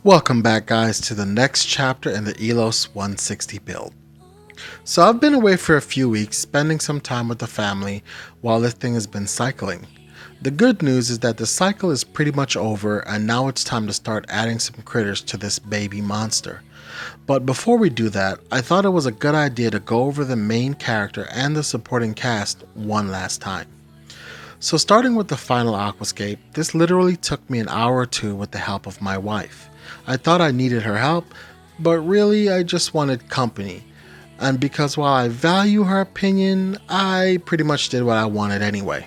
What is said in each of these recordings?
Welcome back guys to the next chapter in the ELOS 160 build. So I've been away for a few weeks, spending some time with the family while this thing has been cycling. The good news is that the cycle is pretty much over and now it's time to start adding some critters to this baby monster. But before we do that, I thought it was a good idea to go over the main character and the supporting cast one last time. So starting with the final aquascape, this literally took me an hour or two with the help of my wife. I thought I needed her help, but really I just wanted company. And because while I value her opinion, I pretty much did what I wanted anyway.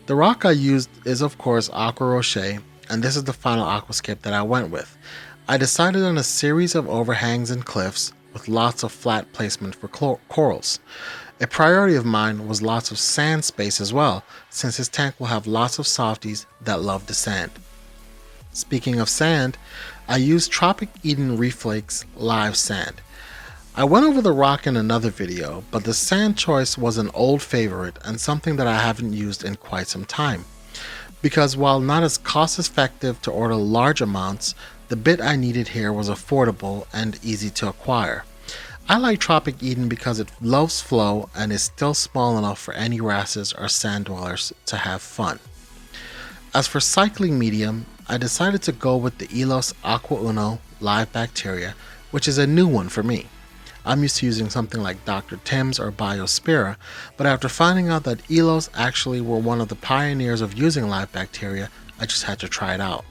The rock I used is of course Aqua Rocher, and this is the final aquascape that I went with. I decided on a series of overhangs and cliffs with lots of flat placement for corals. A priority of mine was lots of sand space as well, since his tank will have lots of softies that love the sand. Speaking of sand, I used Tropic Eden Reef Flakes live sand. I went over the rock in another video, but the sand choice was an old favorite and something that I haven't used in quite some time. Because while not as cost effective to order large amounts, the bit I needed here was affordable and easy to acquire. I like Tropic Eden because it loves flow and is still small enough for any wrasses or sand dwellers to have fun. As for cycling medium, I decided to go with the ELOS Aqua Uno Live Bacteria, which is a new one for me. I'm used to using something like Dr. Tim's or Biospira, but after finding out that ELOS actually were one of the pioneers of using live bacteria, I just had to try it out.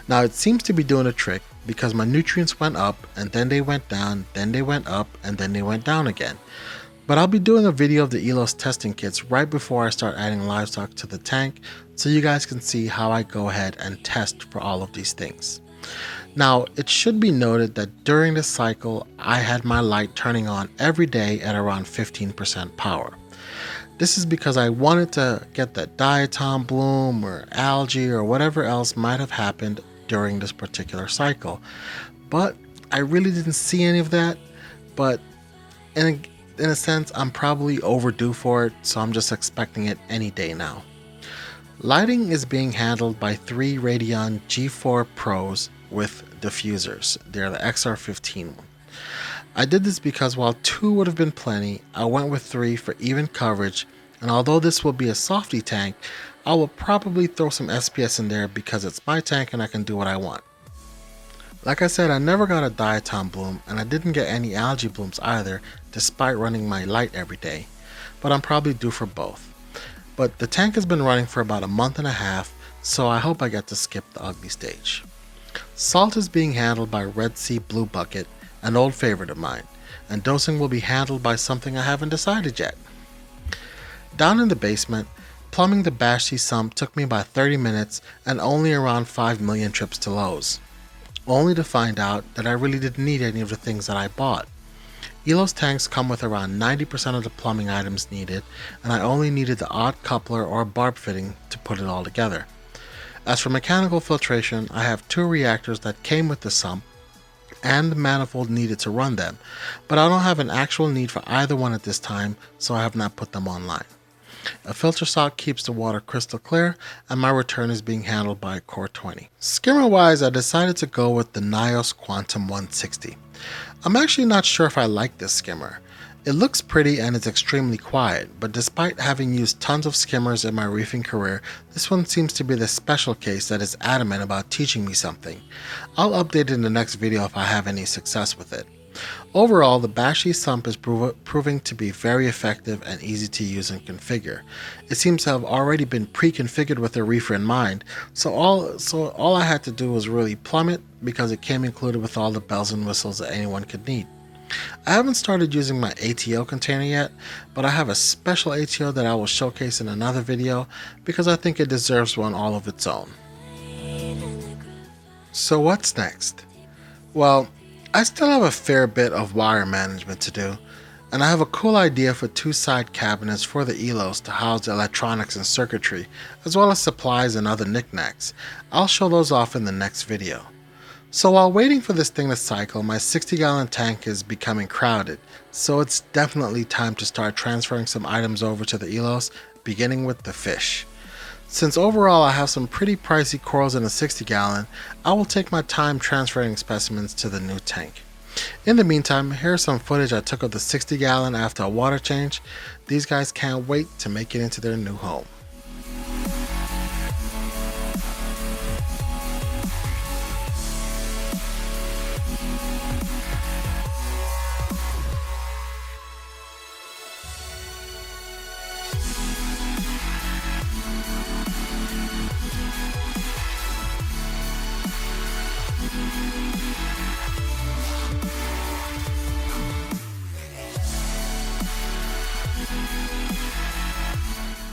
Now it seems to be doing a trick because my nutrients went up and then they went down, then they went up and then they went down again. But I'll be doing a video of the ELOS testing kits right before I start adding livestock to the tank so you guys can see how I go ahead and test for all of these things. Now it should be noted that during this cycle I had my light turning on every day at around 15% power. This is because I wanted to get that diatom bloom or algae or whatever else might have happened during this particular cycle. But I really didn't see any of that, but in a sense I'm probably overdue for it, so I'm just expecting it any day now. Lighting is being handled by 3 Radion G4 Pros with diffusers. They're the XR15 one. I did this because while 2 would have been plenty, I went with 3 for even coverage, and although this will be a softy tank, I will probably throw some SPS in there because it's my tank and I can do what I want. Like I said, I never got a diatom bloom and I didn't get any algae blooms either, despite running my light every day, but I'm probably due for both. But the tank has been running for about a month and a half, so I hope I get to skip the ugly stage. Salt is being handled by Red Sea Blue Bucket, an old favorite of mine, and dosing will be handled by something I haven't decided yet. Down in the basement, plumbing the Bashy sump took me about 30 minutes and only around 5 million trips to Lowe's, only to find out that I really didn't need any of the things that I bought. ELOS tanks come with around 90% of the plumbing items needed, and I only needed the odd coupler or barb fitting to put it all together. As for mechanical filtration, I have 2 reactors that came with the sump and the manifold needed to run them, but I don't have an actual need for either one at this time, so I have not put them online. A filter sock keeps the water crystal clear, and my return is being handled by Core 20. Skimmer wise, I decided to go with the Nios Quantum 160. I'm actually not sure if I like this skimmer. It looks pretty and it's extremely quiet, but despite having used tons of skimmers in my reefing career, this one seems to be the special case that is adamant about teaching me something. I'll update it in the next video if I have any success with it. Overall, the Bashy sump is proving to be very effective and easy to use and configure. It seems to have already been pre-configured with a reefer in mind, so all I had to do was really plumb it because it came included with all the bells and whistles that anyone could need. I haven't started using my ATO container yet, but I have a special ATO that I will showcase in another video because I think it deserves one all of its own. So what's next? Well, I still have a fair bit of wire management to do, and I have a cool idea for 2 side cabinets for the ELOS to house the electronics and circuitry, as well as supplies and other knickknacks. I'll show those off in the next video. So while waiting for this thing to cycle, my 60-gallon tank is becoming crowded, so it's definitely time to start transferring some items over to the ELOS, beginning with the fish. Since overall I have some pretty pricey corals in a 60-gallon, I will take my time transferring specimens to the new tank. In the meantime, here's some footage I took of the 60-gallon after a water change. These guys can't wait to make it into their new home.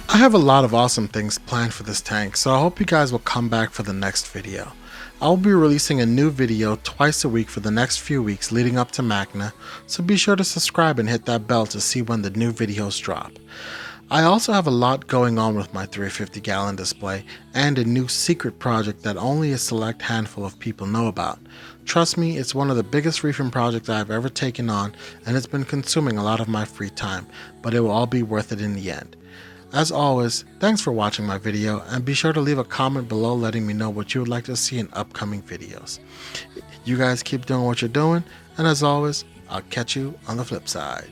I have a lot of awesome things planned for this tank, so I hope you guys will come back for the next video. I will be releasing a new video twice a week for the next few weeks leading up to Magna, so be sure to subscribe and hit that bell to see when the new videos drop. I also have a lot going on with my 350-gallon display and a new secret project that only a select handful of people know about. Trust me, it's one of the biggest reefing projects I have ever taken on, and it's been consuming a lot of my free time, but it will all be worth it in the end. As always, thanks for watching my video, and be sure to leave a comment below letting me know what you would like to see in upcoming videos. You guys keep doing what you're doing, and as always, I'll catch you on the flip side.